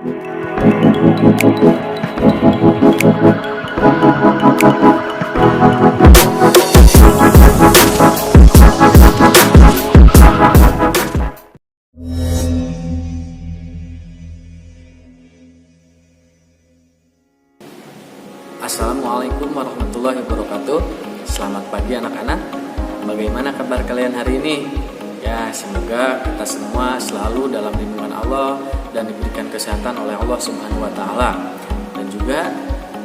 Assalamualaikum warahmatullahi wabarakatuh. Selamat pagi anak-anak. Bagaimana kabar kalian hari ini? Ya, semoga kita semua selalu dalam lindungan Allah dan diberikan kesehatan oleh Allah Subhanahu wa taala. Dan juga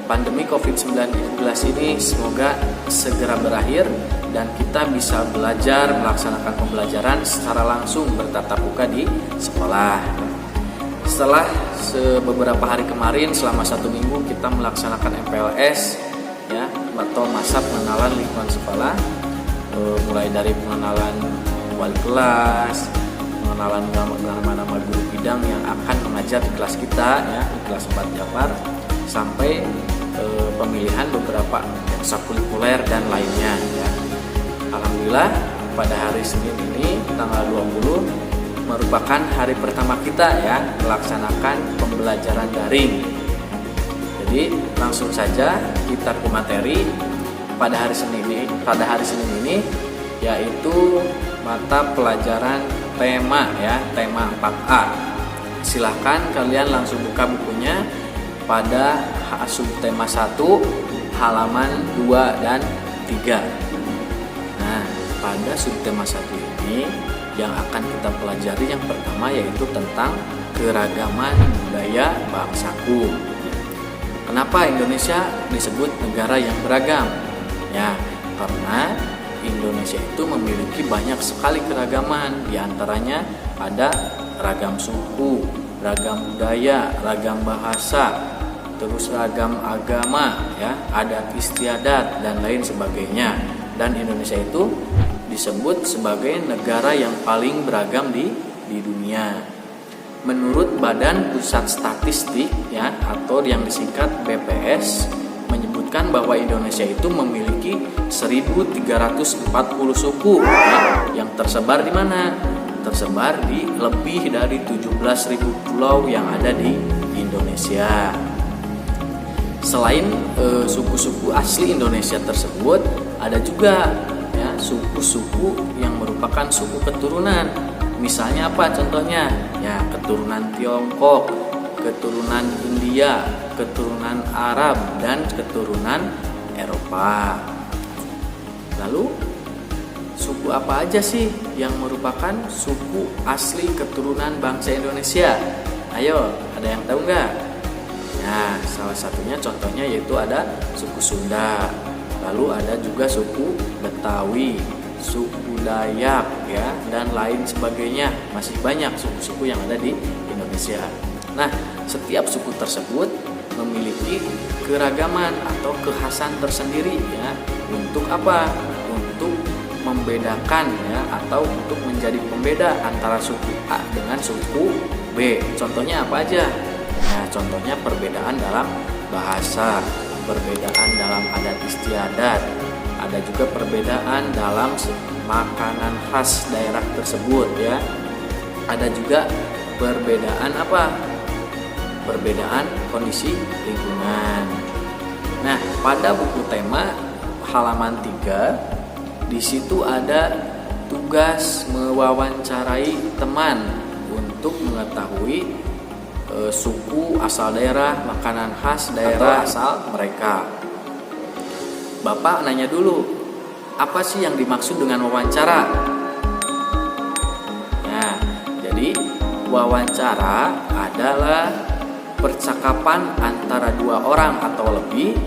pandemi Covid-19 ini semoga segera berakhir dan kita bisa belajar melaksanakan pembelajaran secara langsung bertatap muka di sekolah. Setelah beberapa hari kemarin selama 1 minggu kita melaksanakan MPLS ya, atau masa pengenalan lingkungan sekolah, mulai dari pengenalan wali kelas, pengenalan nama-nama guru bidang yang akan mengajar di kelas kita ya, di kelas 4 Japar, sampai pemilihan beberapa ekstrakurikuler dan lainnya ya. Alhamdulillah pada hari Senin ini tanggal 20 merupakan hari pertama kita ya melaksanakan pembelajaran daring. Jadi langsung saja kita ke materi pada hari Senin ini yaitu mata pelajaran tema ya, tema 4A. Silahkan kalian langsung buka bukunya pada subtema 1 halaman 2 dan 3. Nah, pada subtema 1 ini yang akan kita pelajari yang pertama yaitu tentang keragaman budaya bangsaku. Kenapa Indonesia disebut negara yang beragam? Ya, karena Indonesia itu memiliki banyak sekali keragaman. Di antaranya ada ragam suku, ragam budaya, ragam bahasa, terus ragam agama, ya, adat istiadat dan lain sebagainya. Dan Indonesia itu disebut sebagai negara yang paling beragam di dunia. Menurut Badan Pusat Statistik ya, atau yang disingkat BPS, menyebutkan bahwa Indonesia itu memiliki 1.340 suku ya, yang tersebar di mana? Tersebar di lebih dari 17.000 pulau yang ada di Indonesia. Selain suku-suku asli Indonesia tersebut, ada juga ya suku-suku yang merupakan suku keturunan. Misalnya apa contohnya? Ya, keturunan Tiongkok, keturunan India, keturunan Arab, dan keturunan Eropa. Lalu suku apa aja sih yang merupakan suku asli keturunan bangsa Indonesia? Ayo, ada yang tahu nggak? Nah, salah satunya contohnya yaitu ada suku Sunda. Lalu ada juga suku Betawi, suku Dayak ya, dan lain sebagainya. Masih banyak suku-suku yang ada di Indonesia. Nah, setiap suku tersebut memiliki keragaman atau kekhasan tersendiri ya. Untuk apa? Untuk membedakan ya, atau untuk menjadi pembeda antara suku A dengan suku B. Contohnya apa aja? Nah, contohnya perbedaan dalam bahasa, perbedaan dalam adat istiadat, ada juga perbedaan dalam makanan khas daerah tersebut ya. Ada juga perbedaan apa? Perbedaan kondisi lingkungan. Nah, pada buku tema halaman 3 di situ ada tugas mewawancarai teman untuk mengetahui suku asal daerah, makanan khas daerah asal mereka. Bapak nanya dulu, apa sih yang dimaksud dengan wawancara? Nah, jadi wawancara adalah percakapan antara 2 orang atau lebih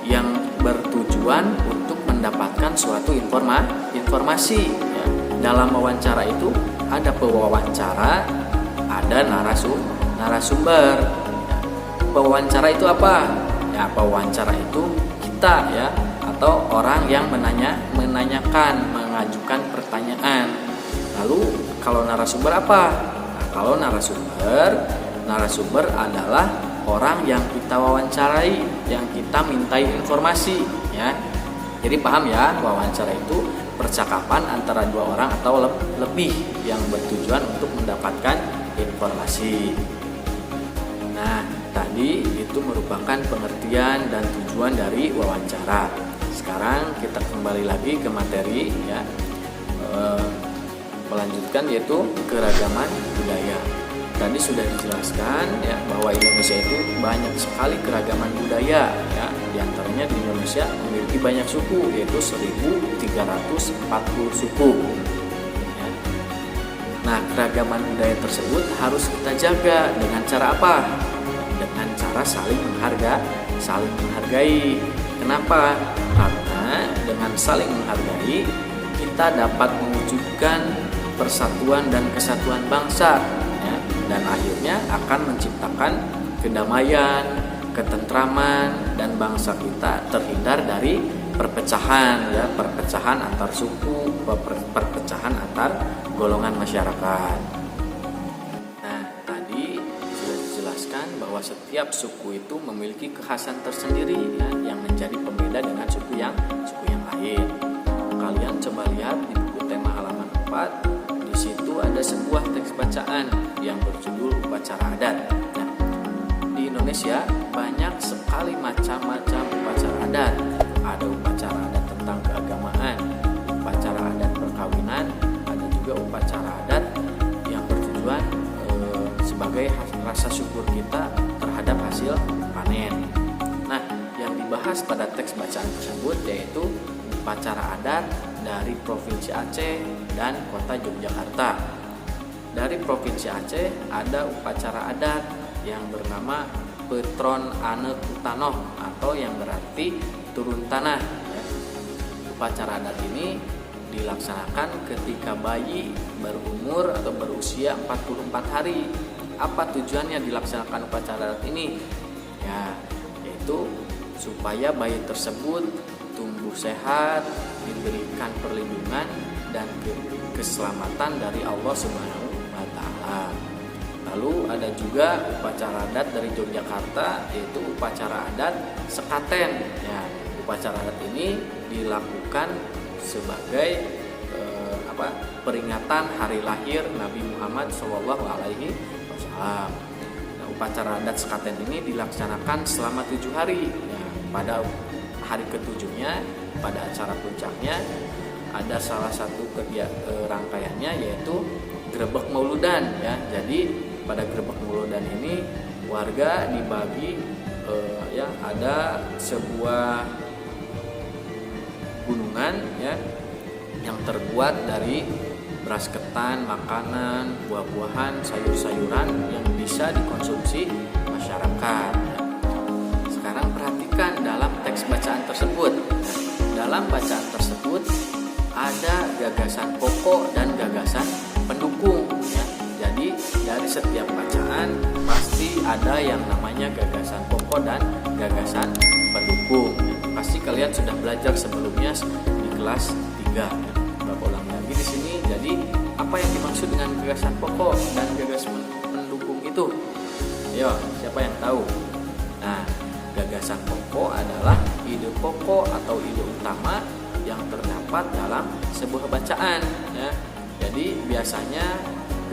yang bertujuan untuk mendapatkan suatu informasi. Ya. Dalam wawancara itu ada pewawancara, ada narasumber. Pewawancara itu apa? Ya, pewawancara itu kita ya, atau orang yang menanyakan, mengajukan pertanyaan. Lalu kalau narasumber apa? Nah, kalau narasumber adalah orang yang kita wawancarai, yang kita mintai informasi ya. Jadi paham ya, wawancara itu percakapan antara 2 orang atau lebih yang bertujuan untuk mendapatkan informasi. tadi itu merupakan pengertian dan tujuan dari wawancara. Sekarang kita kembali lagi ke materi ya. Melanjutkan yaitu keragaman budaya. Tadi sudah dijelaskan ya bahwa Indonesia itu banyak sekali keragaman budaya ya. Di antaranya di Indonesia memiliki banyak suku yaitu 1.340 suku. Ya. Nah, keragaman budaya tersebut harus kita jaga dengan cara apa? Dengan cara saling menghargai. Kenapa? Karena dengan saling menghargai kita dapat mewujudkan persatuan dan kesatuan bangsa ya, dan akhirnya akan menciptakan kedamaian, ketentraman, dan bangsa kita terhindar dari perpecahan ya, perpecahan antar suku, perpecahan antar golongan masyarakat. Nah, tadi sudah dijelaskan bahwa setiap suku itu memiliki kekhasan tersendiri ya, yang menjadi pembeda dengan suku yang lain. Kalian coba lihat di buku tema halaman 4. Di situ ada sebuah teks bacaan yang berjudul upacara adat. Nah, di Indonesia banyak sekali macam-macam upacara adat. Ada upacara adat tentang keagamaan, upacara adat perkawinan, ada juga upacara adat yang bertujuan sebagai rasa syukur kita terhadap hasil panen. Nah, yang dibahas pada teks bacaan tersebut yaitu upacara adat dari Provinsi Aceh dan Kota Yogyakarta. Dari Provinsi Aceh ada upacara adat yang bernama Petron Ane Kutanoh atau yang berarti turun tanah. Upacara adat ini dilaksanakan ketika bayi berumur atau berusia 44 hari. Apa tujuannya dilaksanakan upacara adat ini? Ya, yaitu supaya bayi tersebut tumbuh sehat, diberikan perlindungan dan keselamatan dari Allah Subhanahu wa taala. Lalu ada juga upacara adat dari Yogyakarta yaitu upacara adat sekaten. Ya, upacara adat ini dilakukan sebagai peringatan hari lahir Nabi Muhammad SAW. Nah, upacara adat sekaten ini dilaksanakan selama 7 hari. Ya, pada hari ketujuhnya pada acara puncaknya ada salah satu rangkaiannya yaitu grebek mauludan ya. Jadi pada grebek mauludan ini warga dibagi ya, ada sebuah gunungan ya yang terbuat dari beras ketan, makanan, buah-buahan, sayur-sayuran yang bisa dikonsumsi masyarakat. Sekarang perhatikan dalam teks bacaan tersebut. Dalam bacaan tersebut ada gagasan pokok dan gagasan pendukung ya. Jadi dari setiap bacaan pasti ada yang namanya gagasan pokok dan gagasan pendukung. Pasti kalian sudah belajar sebelumnya di kelas 3. Bapak ulang lagi di sini. Jadi apa yang dimaksud dengan gagasan pokok dan gagasan pendukung itu? Yo, siapa yang tahu? Nah, gagasan pokok adalah ide pokok atau ide utama yang terdapat dalam sebuah bacaan ya. Jadi biasanya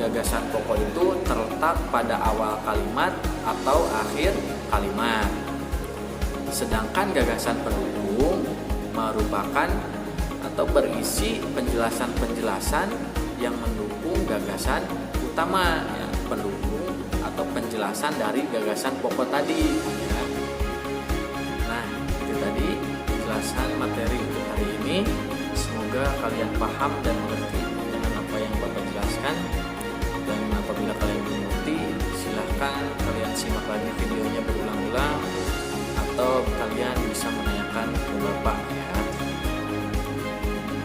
gagasan pokok itu terletak pada awal kalimat atau akhir kalimat. Sedangkan gagasan pendukung merupakan atau berisi penjelasan-penjelasan yang mendukung gagasan utama ya, pendukung atau penjelasan dari gagasan pokok tadi ya. Nah, itu tadi penjelasan materi untuk hari ini. Semoga kalian paham dan mengerti dengan apa yang Bapak jelaskan. Dan apabila kalian belum mengerti, silahkan kalian simak lagi videonya berulang-ulang atau kalian bisa menanyakan ke Bapak ya.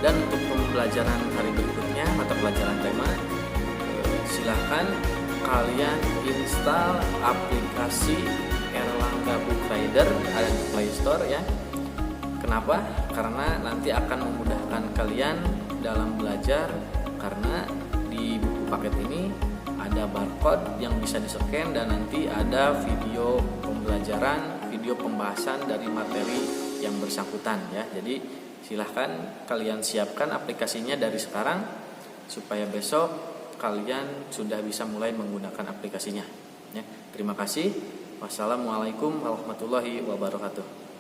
Dan untuk pembelajaran hari berikutnya atau pelajaran tema, silahkan kalian install aplikasi Erlangga Book Reader, ada di Play Store ya. Kenapa? Karena nanti akan memudahkan kalian dalam belajar, karena di buku paket ini ada barcode yang bisa di-scan dan nanti ada video pembelajaran, video pembahasan dari materi yang bersangkutan ya. Jadi silahkan kalian siapkan aplikasinya dari sekarang supaya besok kalian sudah bisa mulai menggunakan aplikasinya ya. Terima kasih. Wassalamualaikum warahmatullahi wabarakatuh.